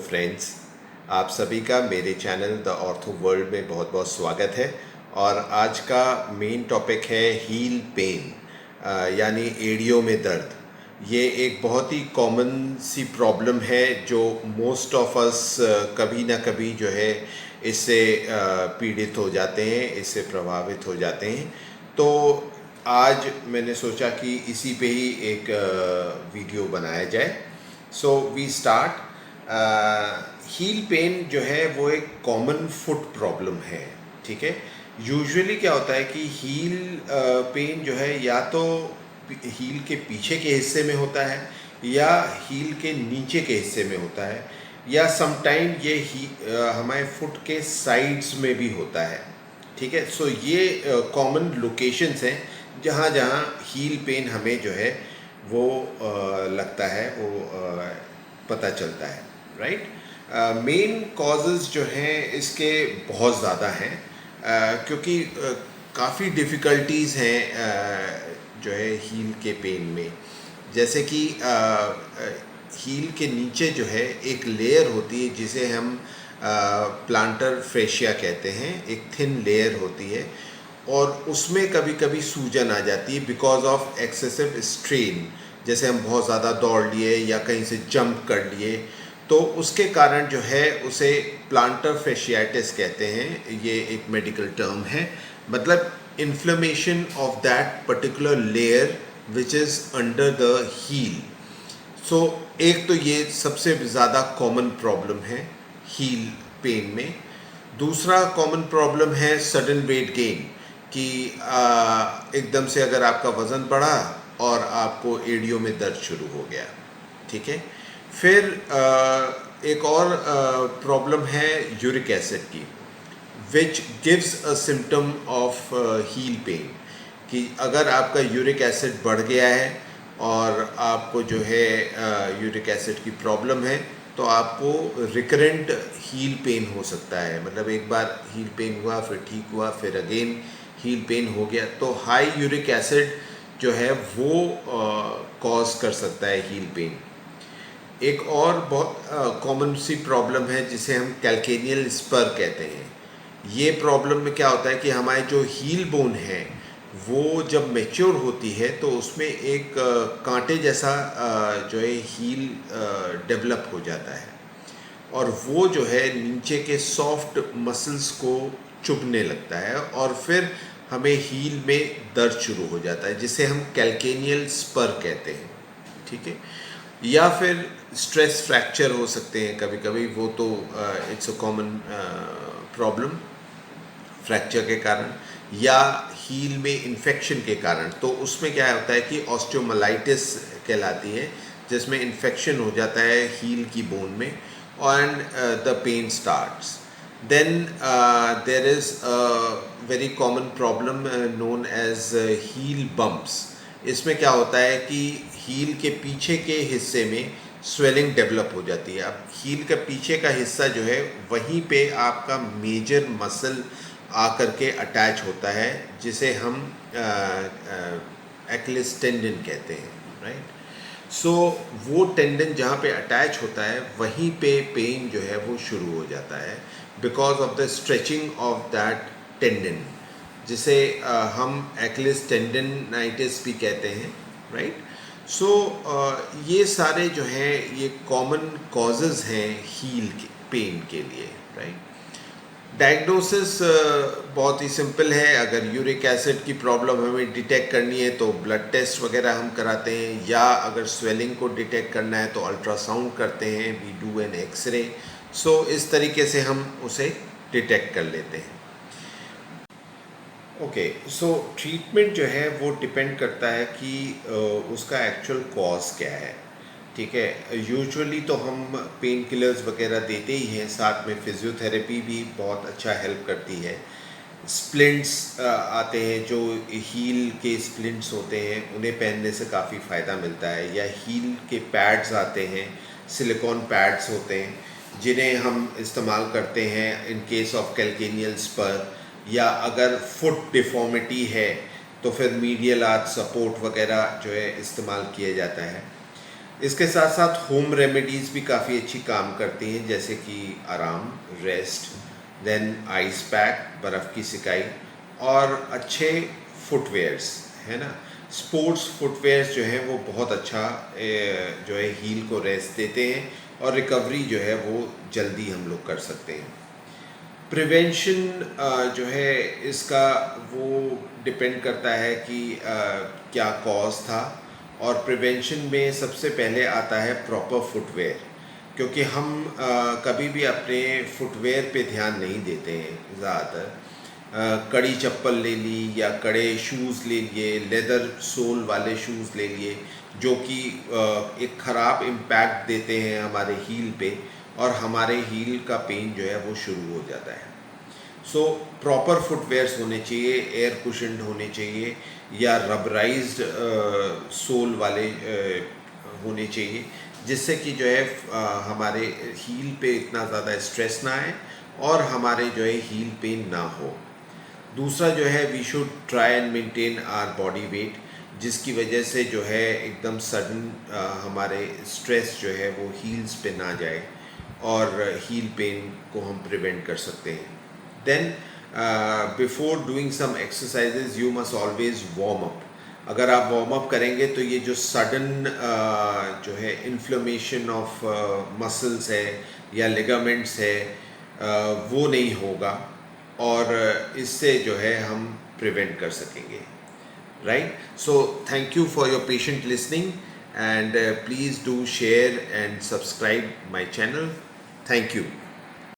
Friends, आप सभी का मेरे चैनल द ऑर्थो वर्ल्ड में बहुत बहुत स्वागत है। और आज का मेन टॉपिक है हील पेन, यानी एड़ियों में दर्द। ये एक बहुत ही कॉमन सी प्रॉब्लम है जो मोस्ट ऑफ अस कभी ना कभी जो है इससे पीड़ित हो जाते हैं, इससे प्रभावित हो जाते हैं। तो आज मैंने सोचा कि इसी पे ही एक वीडियो बनाया जाए। So we start. Heel pain जो है वो एक कॉमन फुट प्रॉब्लम है, ठीक है। यूजुअली क्या होता है कि हील पेन जो है या तो हील के पीछे के हिस्से में होता है या हील के नीचे के हिस्से में होता है, या समटाइम ये हमारे फुट के साइड्स में भी होता है, ठीक है। सो ये कॉमन लोकेशंस हैं जहाँ जहाँ हील पेन हमें जो है वो लगता है, वो पता चलता है, राइट। मेन कॉजेज़ जो हैं इसके बहुत ज़्यादा हैं, क्योंकि काफ़ी डिफ़िकल्टीज़ हैं जो है हील के पेन में। जैसे कि हील के नीचे जो है एक लेयर होती है जिसे हम प्लांटर फेशिया कहते हैं, एक थिन लेयर होती है, और उसमें कभी कभी सूजन आ जाती है बिकॉज ऑफ एक्सेसिव स्ट्रेन। जैसे हम बहुत ज़्यादा दौड़ लिए या कहीं से जंप कर लिए, तो उसके कारण जो है उसे प्लांटर फेशियाटिस कहते हैं। ये एक मेडिकल टर्म है, मतलब inflammation of that particular layer which is under the heel. So एक तो ये सबसे ज़्यादा कॉमन प्रॉब्लम है हील पेन में। दूसरा कॉमन प्रॉब्लम है सडन वेट गेन, कि एकदम से अगर आपका वज़न बढ़ा और आपको एड़ियों में दर्द शुरू हो गया, ठीक है। फिर एक और प्रॉब्लम है यूरिक एसिड की, which gives a symptom of heal pen. कि अगर आपका यूरिक एसिड बढ़ गया है और आपको जो है यूरिक एसिड की प्रॉब्लम है, तो आपको रिकरेंट हील पेन हो सकता है। मतलब एक बार हील पेन हुआ, फिर ठीक हुआ, फिर अगेन हील पेन हो गया, तो हाई यूरिक एसिड जो है वो कॉज कर सकता है हील पेन। एक और बहुत कॉमन सी प्रॉब्लम है जिसे हम कैल्केनियल स्पर कहते हैं। ये प्रॉब्लम में क्या होता है कि हमारे जो हील बोन है वो जब मैच्योर होती है तो उसमें एक कांटे जैसा जो है हील डेवलप हो जाता है, और वो जो है नीचे के सॉफ्ट मसल्स को चुभने लगता है, और फिर हमें हील में दर्द शुरू हो जाता है, जिसे हम कैल्केनियल स्पर कहते हैं, ठीक है। या फिर स्ट्रेस फ्रैक्चर हो सकते हैं कभी कभी, वो तो it's a common problem fracture के कारण या हील में इन्फेक्शन के कारण। तो उसमें क्या होता है कि ऑस्टियोमालाइटिस कहलाती है, जिसमें इन्फेक्शन हो जाता है हील की बोन में, and the pain starts. Then there is a very common problem known as heel bumps. इसमें क्या होता है कि हील के पीछे के हिस्से में स्वेलिंग डेवलप हो जाती है। अब हील का पीछे का हिस्सा जो है वहीं पे आपका मेजर मसल आकर के अटैच होता है, जिसे हम एक्लिस टेंडन कहते हैं, राइट। सो वो टेंडन जहाँ पे अटैच होता है वहीं पे पेन जो है वो शुरू हो जाता है, because of the stretching of that tendon, जिसे हम एक्लिस टेंडनाइटिस भी कहते हैं, राइट। सो ये सारे जो हैं ये कॉमन कॉजेज़ हैं हील के पेन के लिए, राइट। डायग्नोसिस बहुत ही सिंपल है। अगर यूरिक एसिड की प्रॉब्लम हमें डिटेक्ट करनी है तो ब्लड टेस्ट वगैरह हम कराते हैं, या अगर स्वेलिंग को डिटेक्ट करना है तो अल्ट्रासाउंड करते हैं, वी डू एन एक्सरे। सो इस तरीके से हम उसे डिटेक्ट कर लेते हैं। ओके, सो ट्रीटमेंट जो है वो डिपेंड करता है कि उसका एक्चुअल कॉज क्या है, ठीक है। यूजुअली तो हम पेन किलर्स वगैरह देते ही हैं, साथ में फिजियोथेरेपी भी बहुत अच्छा हेल्प करती है। स्प्लिंट्स आते हैं, जो हील के स्प्लिंट्स होते हैं उन्हें पहनने से काफ़ी फ़ायदा मिलता है, या हील के पैड्स आते हैं, सिलिकॉन पैड्स होते हैं जिन्हें हम इस्तेमाल करते हैं इन केस ऑफ कैल्केनियल्स पर। या अगर फुट डिफॉर्मिटी है तो फिर मीडियल आर्च सपोर्ट वगैरह जो है इस्तेमाल किया जाता है। इसके साथ साथ होम रेमेडीज़ भी काफ़ी अच्छी काम करती हैं, जैसे कि आराम, रेस्ट, देन आइस पैक, बर्फ़ की सिकाई, और अच्छे फुटवेयर्स, है ना। स्पोर्ट्स फुटवेयर्स जो हैं वो बहुत अच्छा जो है हील को रेस्ट देते हैं, और रिकवरी जो है वो जल्दी हम लोग कर सकते हैं। प्रिवेंशन जो है इसका वो डिपेंड करता है कि क्या कॉज था, और प्रिवेंशन में सबसे पहले आता है प्रॉपर फुटवेयर, क्योंकि हम कभी भी अपने फुटवेयर पे ध्यान नहीं देते हैं ज़्यादातर। कड़ी चप्पल ले ली या कड़े शूज़ ले लिए, लेदर सोल वाले शूज़ ले लिए, जो कि एक ख़राब इम्पैक्ट देते हैं हमारे हील पे, और हमारे हील का पेन जो है वो शुरू हो जाता है। सो प्रॉपर फुटवेयर्स होने चाहिए, एयर कुशन्ड होने चाहिए, या रबराइज्ड सोल वाले होने चाहिए, जिससे कि जो है हमारे हील पे इतना ज़्यादा स्ट्रेस ना आए, और हमारे जो है हील पेन ना हो। दूसरा जो है, we should try and maintain our body weight, जिसकी वजह से जो है एकदम सडन हमारे स्ट्रेस जो है वो हील्स पे ना जाए, और हील पेन को हम प्रिवेंट कर सकते हैं। Then before doing some exercises you must always warm up. अगर आप वार्म अप करेंगे तो ये जो सडन जो है इन्फ्लेमेशन ऑफ मसल्स है या लिगामेंट्स है, वो नहीं होगा, और इससे जो है हम प्रिवेंट कर सकेंगे, right. So thank you for your patient listening, and please do share and subscribe my channel. Thank you.